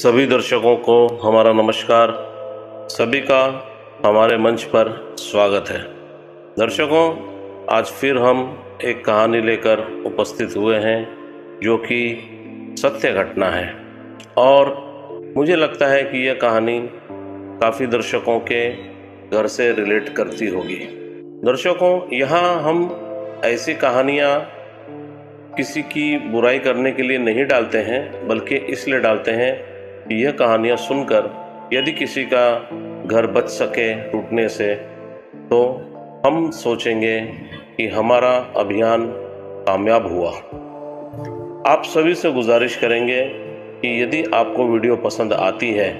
सभी दर्शकों को हमारा नमस्कार। सभी का हमारे मंच पर स्वागत है। दर्शकों, आज फिर हम एक कहानी लेकर उपस्थित हुए हैं जो कि सत्य घटना है और मुझे लगता है कि यह कहानी काफ़ी दर्शकों के घर से रिलेट करती होगी। दर्शकों, यहाँ हम ऐसी कहानियाँ किसी की बुराई करने के लिए नहीं डालते हैं, बल्कि इसलिए डालते हैं कि यह कहानियाँ सुनकर यदि किसी का घर बच सके टूटने से तो हम सोचेंगे कि हमारा अभियान कामयाब हुआ। आप सभी से गुजारिश करेंगे कि यदि आपको वीडियो पसंद आती है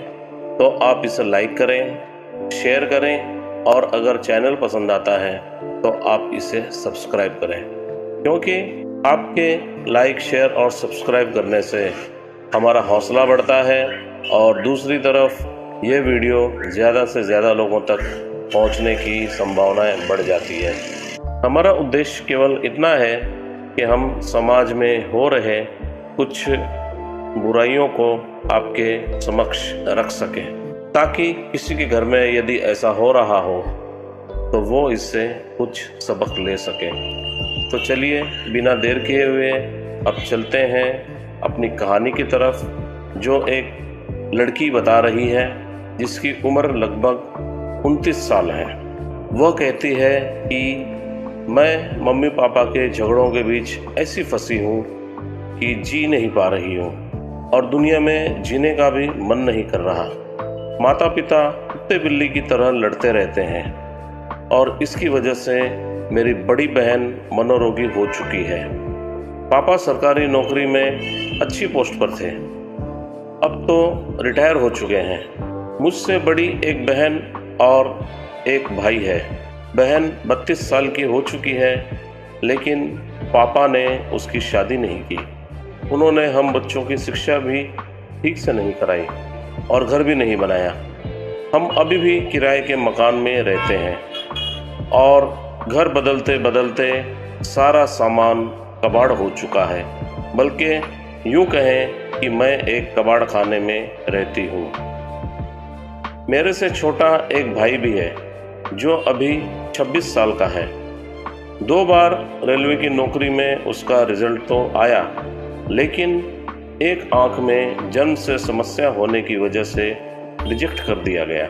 तो आप इसे लाइक करें, शेयर करें और अगर चैनल पसंद आता है तो आप इसे सब्सक्राइब करें, क्योंकि आपके लाइक, शेयर और सब्सक्राइब करने से हमारा हौसला बढ़ता है और दूसरी तरफ ये वीडियो ज़्यादा से ज़्यादा लोगों तक पहुंचने की संभावनाएं बढ़ जाती है। हमारा उद्देश्य केवल इतना है कि हम समाज में हो रहे कुछ बुराइयों को आपके समक्ष रख सकें, ताकि किसी के घर में यदि ऐसा हो रहा हो तो वो इससे कुछ सबक ले सके। तो चलिए बिना देर किए हुए अब चलते हैं अपनी कहानी की तरफ, जो एक लड़की बता रही है जिसकी उम्र लगभग 29 साल है। वह कहती है कि मैं मम्मी पापा के झगड़ों के बीच ऐसी फंसी हूँ कि जी नहीं पा रही हूँ और दुनिया में जीने का भी मन नहीं कर रहा। माता पिता कुत्ते बिल्ली की तरह लड़ते रहते हैं और इसकी वजह से मेरी बड़ी बहन मनोरोगी हो चुकी है। पापा सरकारी नौकरी में अच्छी पोस्ट पर थे, अब तो रिटायर हो चुके हैं। मुझसे बड़ी एक बहन और एक भाई है। बहन 32 साल की हो चुकी है, लेकिन पापा ने उसकी शादी नहीं की। उन्होंने हम बच्चों की शिक्षा भी ठीक से नहीं कराई और घर भी नहीं बनाया। हम अभी भी किराए के मकान में रहते हैं और घर बदलते बदलते सारा सामान कबाड़ हो चुका है, बल्कि यूँ कहें कि मैं एक कबाड़ खाने में रहती हूँ। मेरे से छोटा एक भाई भी है जो अभी 26 साल का है। 2 बार रेलवे की नौकरी में उसका रिजल्ट तो आया, लेकिन एक आंख में जन्म से समस्या होने की वजह से रिजेक्ट कर दिया गया।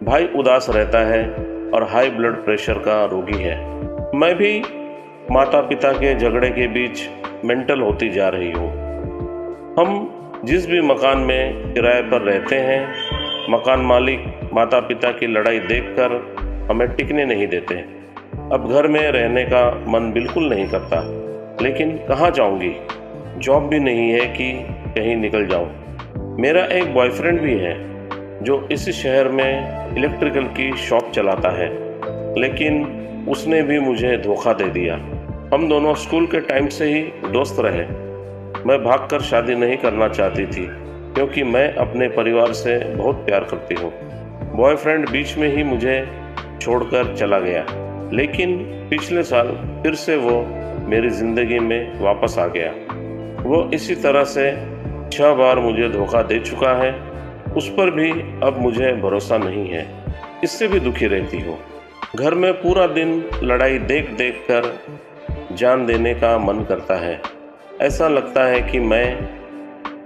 भाई उदास रहता है और हाई ब्लड प्रेशर का रोगी है। मैं भी माता पिता के झगड़े के बीच मेंटल होती जा रही हूँ। हम जिस भी मकान में किराए पर रहते हैं, मकान मालिक माता पिता की लड़ाई देखकर हमें टिकने नहीं देते। अब घर में रहने का मन बिल्कुल नहीं करता, लेकिन कहाँ जाऊँगी? जॉब भी नहीं है कि कहीं निकल जाऊँ। मेरा एक बॉयफ्रेंड भी है जो इस शहर में इलेक्ट्रिकल की शॉप चलाता है, लेकिन उसने भी मुझे धोखा दे दिया। हम दोनों स्कूल के टाइम से ही दोस्त रहे। मैं भागकर शादी नहीं करना चाहती थी, क्योंकि मैं अपने परिवार से बहुत प्यार करती हूँ। बॉयफ्रेंड बीच में ही मुझे छोड़कर चला गया, लेकिन पिछले साल फिर से वो मेरी ज़िंदगी में वापस आ गया। वो इसी तरह से 6 बार मुझे धोखा दे चुका है। उस पर भी अब मुझे भरोसा नहीं है। इससे भी दुखी रहती हूँ। घर में पूरा दिन लड़ाई देख देख कर जान देने का मन करता है। ऐसा लगता है कि मैं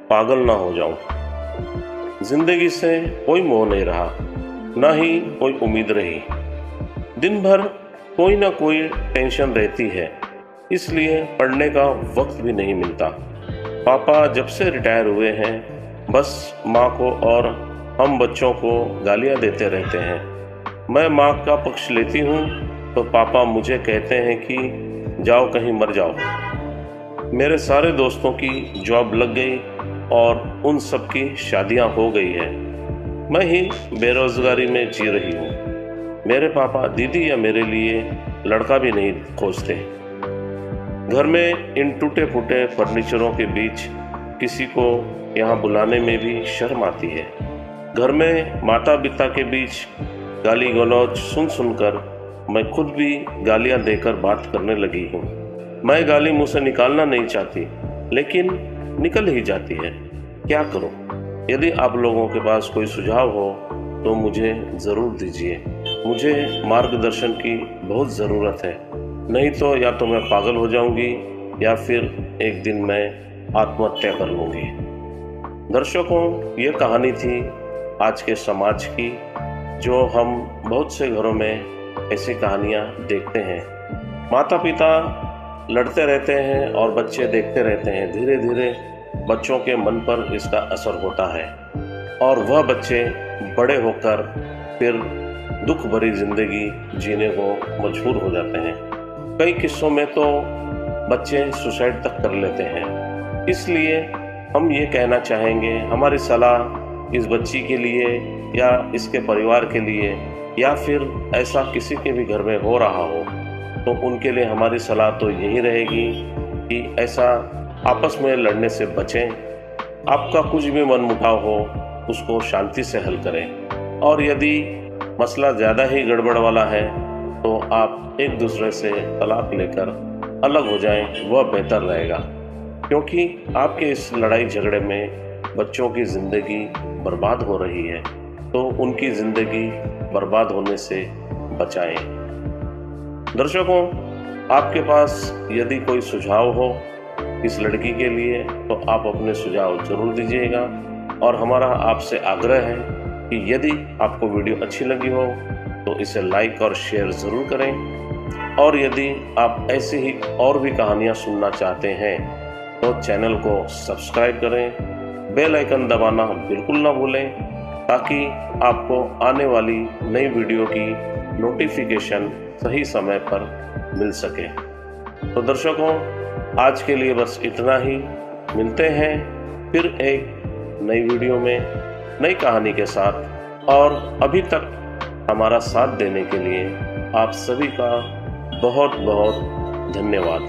पागल ना हो जाऊं। जिंदगी से कोई मोह नहीं रहा, ना ही कोई उम्मीद रही। दिन भर कोई ना कोई टेंशन रहती है, इसलिए पढ़ने का वक्त भी नहीं मिलता। पापा जब से रिटायर हुए हैं, बस माँ को और हम बच्चों को गालियाँ देते रहते हैं। मैं माँ का पक्ष लेती हूँ तो पापा मुझे कहते हैं कि जाओ कहीं मर जाओ। मेरे सारे दोस्तों की जॉब लग गई और उन सब की शादियाँ हो गई है। मैं ही बेरोजगारी में जी रही हूँ। मेरे पापा दीदी या मेरे लिए लड़का भी नहीं खोजते। घर में इन टूटे फूटे फर्नीचरों के बीच किसी को यहाँ बुलाने में भी शर्म आती है। घर में माता पिता के बीच गाली गलौज सुन सुनकर मैं खुद भी गालियाँ देकर बात करने लगी हूँ। मैं गाली मुँह से निकालना नहीं चाहती, लेकिन निकल ही जाती है। क्या करूं? यदि आप लोगों के पास कोई सुझाव हो तो मुझे ज़रूर दीजिए। मुझे मार्गदर्शन की बहुत ज़रूरत है, नहीं तो या तो मैं पागल हो जाऊंगी या फिर एक दिन मैं आत्महत्या कर लूँगी। दर्शकों, ये कहानी थी आज के समाज की, जो हम बहुत से घरों में ऐसी कहानियाँ देखते हैं। माता पिता लड़ते रहते हैं और बच्चे देखते रहते हैं। धीरे धीरे बच्चों के मन पर इसका असर होता है और वह बच्चे बड़े होकर फिर दुख भरी जिंदगी जीने को मजबूर हो जाते हैं। कई किस्सों में तो बच्चे सुसाइड तक कर लेते हैं। इसलिए हम ये कहना चाहेंगे, हमारी सलाह इस बच्ची के लिए या इसके परिवार के लिए या फिर ऐसा किसी के भी घर में हो रहा हो तो उनके लिए हमारी सलाह तो यही रहेगी कि ऐसा आपस में लड़ने से बचें। आपका कुछ भी मनमुटाव हो उसको शांति से हल करें, और यदि मसला ज़्यादा ही गड़बड़ वाला है तो आप एक दूसरे से तलाक लेकर अलग हो जाएं, वह बेहतर रहेगा। क्योंकि आपके इस लड़ाई झगड़े में बच्चों की ज़िंदगी बर्बाद हो रही है, तो उनकी ज़िंदगी बर्बाद होने से बचाएं। दर्शकों, आपके पास यदि कोई सुझाव हो इस लड़की के लिए तो आप अपने सुझाव जरूर दीजिएगा, और हमारा आपसे आग्रह है कि यदि आपको वीडियो अच्छी लगी हो तो इसे लाइक और शेयर ज़रूर करें, और यदि आप ऐसी ही और भी कहानियाँ सुनना चाहते हैं तो चैनल को सब्सक्राइब करें, बेल आइकन दबाना बिल्कुल ना भूलें, ताकि आपको आने वाली नई वीडियो की नोटिफिकेशन सही समय पर मिल सके। तो दर्शकों, आज के लिए बस इतना ही। मिलते हैं फिर एक नई वीडियो में नई कहानी के साथ, और अभी तक हमारा साथ देने के लिए आप सभी का बहुत बहुत धन्यवाद।